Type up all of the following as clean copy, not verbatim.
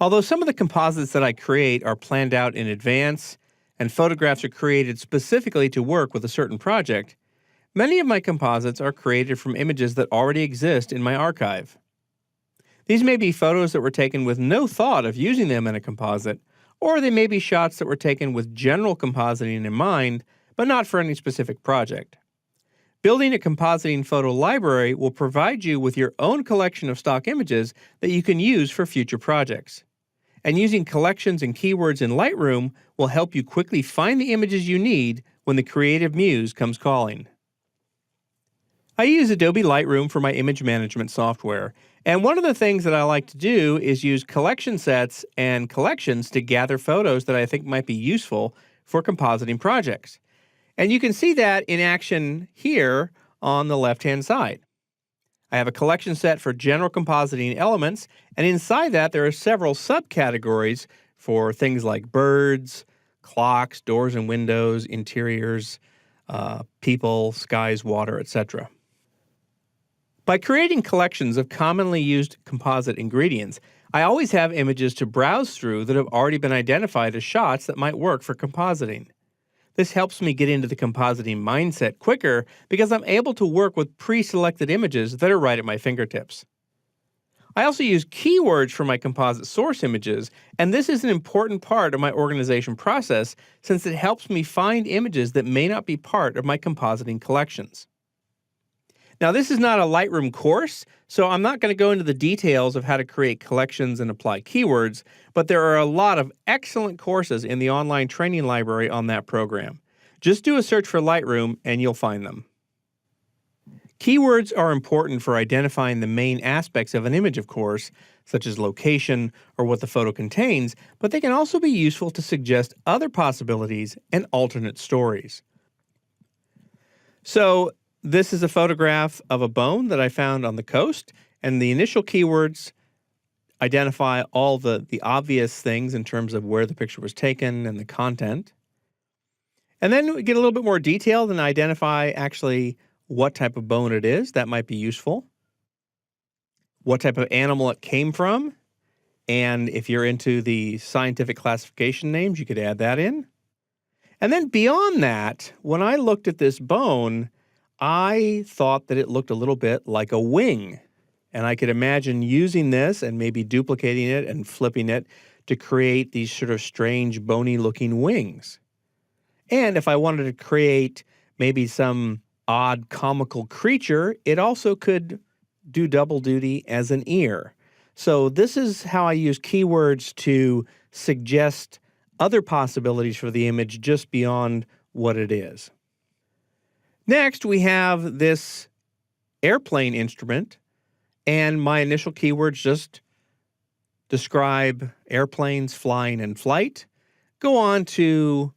Although some of the composites that I create are planned out in advance and photographs are created specifically to work with a certain project, many of my composites are created from images that already exist in my archive. These may be photos that were taken with no thought of using them in a composite, or they may be shots that were taken with general compositing in mind, but not for any specific project. Building a compositing photo library will provide you with your own collection of stock images that you can use for future projects. And using collections and keywords in Lightroom will help you quickly find the images you need when the creative muse comes calling. I use Adobe Lightroom for my image management software, and one of the things that I like to do is use collection sets and collections to gather photos that I think might be useful for compositing projects. And you can see that in action here on the left-hand side. I have a collection set for general compositing elements, and inside that there are several subcategories for things like birds, clocks, doors and windows, interiors, people, skies, water, etc. By creating collections of commonly used composite ingredients, I always have images to browse through that have already been identified as shots that might work for compositing. This helps me get into the compositing mindset quicker because I'm able to work with pre-selected images that are right at my fingertips. I also use keywords for my composite source images, and this is an important part of my organization process since it helps me find images that may not be part of my compositing collections. Now, this is not a Lightroom course, so I'm not going to go into the details of how to create collections and apply keywords, but there are a lot of excellent courses in the online training library on that program. Just do a search for Lightroom and you'll find them. Keywords are important for identifying the main aspects of an image, of course, such as location or what the photo contains, but they can also be useful to suggest other possibilities and alternate stories. So, this is a photograph of a bone that I found on the coast, and the initial keywords identify all the obvious things in terms of where the picture was taken and the content. And then we get a little bit more detailed and identify actually what type of bone it is. That might be useful. What type of animal it came from. And if you're into the scientific classification names, you could add that in. And then beyond that, when I looked at this bone, I thought that it looked a little bit like a wing. And I could imagine using this and maybe duplicating it and flipping it to create these sort of strange bony-looking wings. And if I wanted to create maybe some odd comical creature, it also could do double duty as an ear. So this is how I use keywords to suggest other possibilities for the image just beyond what it is. Next, we have this airplane instrument, and my initial keywords just describe airplanes flying in flight. Go on to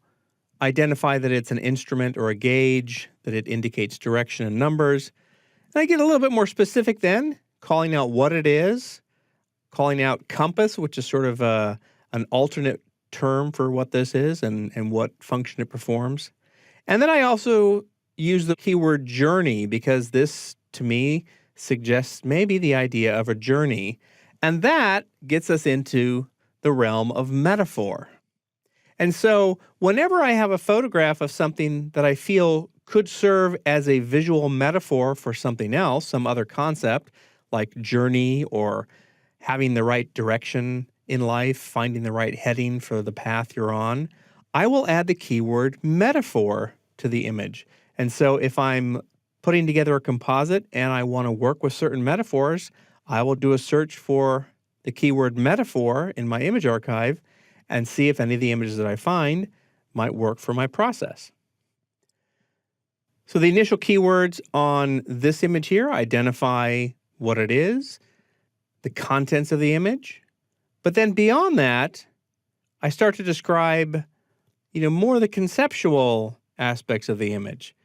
identify that it's an instrument or a gauge, that it indicates direction and numbers. And I get a little bit more specific then, calling out what it is, calling out compass, which is sort of an alternate term for what this is and what function it performs. And then I also use the keyword journey because this, to me, suggests maybe the idea of a journey. And that gets us into the realm of metaphor. And so whenever I have a photograph of something that I feel could serve as a visual metaphor for something else, some other concept like journey or having the right direction in life, finding the right heading for the path you're on, I will add the keyword metaphor to the image. And so if I'm putting together a composite and I want to work with certain metaphors, I will do a search for the keyword metaphor in my image archive and see if any of the images that I find might work for my process. So the initial keywords on this image here identify what it is, the contents of the image. But then beyond that, I start to describe, more the conceptual aspects of the image.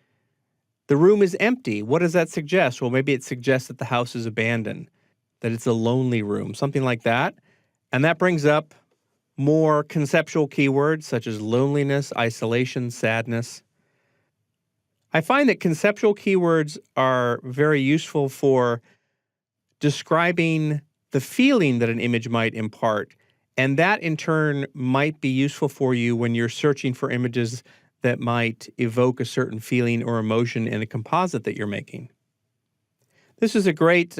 The room is empty. What does that suggest? Well, maybe it suggests that the house is abandoned, that it's a lonely room, something like that. And that brings up more conceptual keywords such as loneliness, isolation, sadness. I find that conceptual keywords are very useful for describing the feeling that an image might impart And that in turn might be useful for you when you're searching for images that might evoke a certain feeling or emotion in a composite that you're making. This is a great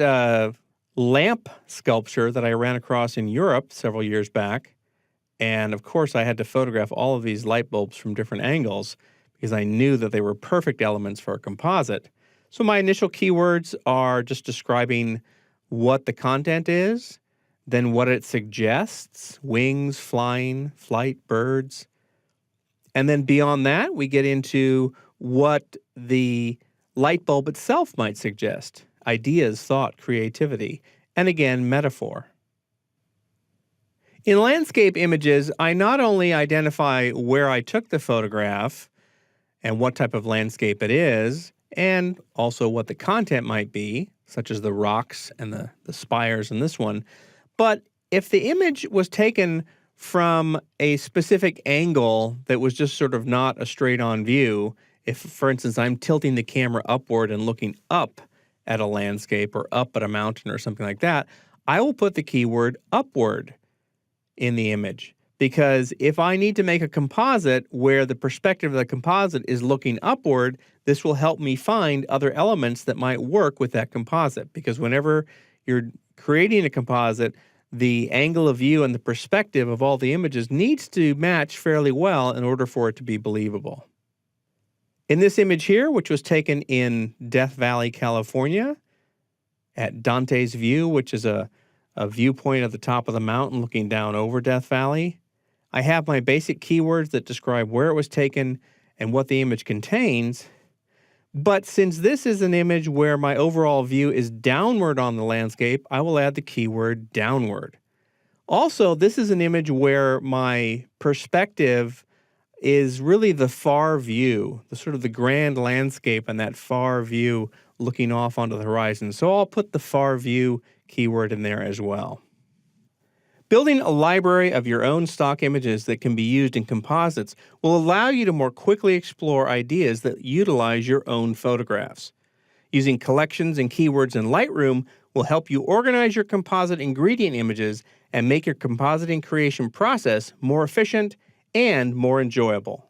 lamp sculpture that I ran across in Europe several years back. And of course, I had to photograph all of these light bulbs from different angles because I knew that they were perfect elements for a composite. So my initial keywords are just describing what the content is, then what it suggests, wings, flying, flight, birds. And then beyond that, we get into what the light bulb itself might suggest, ideas, thought, creativity, and again, metaphor. In landscape images, I not only identify where I took the photograph and what type of landscape it is, and also what the content might be, such as the rocks and the spires in this one, but if the image was taken from a specific angle that was just sort of not a straight-on view, if, for instance, I'm tilting the camera upward and looking up at a landscape or up at a mountain or something like that, I will put the keyword upward in the image. Because if I need to make a composite where the perspective of the composite is looking upward, this will help me find other elements that might work with that composite. Because whenever you're creating a composite, the angle of view and the perspective of all the images needs to match fairly well in order for it to be believable. In this image here, which was taken in Death Valley, California, at Dante's View, which is a viewpoint at the top of the mountain looking down over Death Valley, I have my basic keywords that describe where it was taken and what the image contains. But since this is an image where my overall view is downward on the landscape, I will add the keyword downward. Also, this is an image where my perspective is really the far view, the sort of the grand landscape and that far view looking off onto the horizon. So I'll put the far view keyword in there as well. Building a library of your own stock images that can be used in composites will allow you to more quickly explore ideas that utilize your own photographs. Using collections and keywords in Lightroom will help you organize your composite ingredient images and make your compositing creation process more efficient and more enjoyable.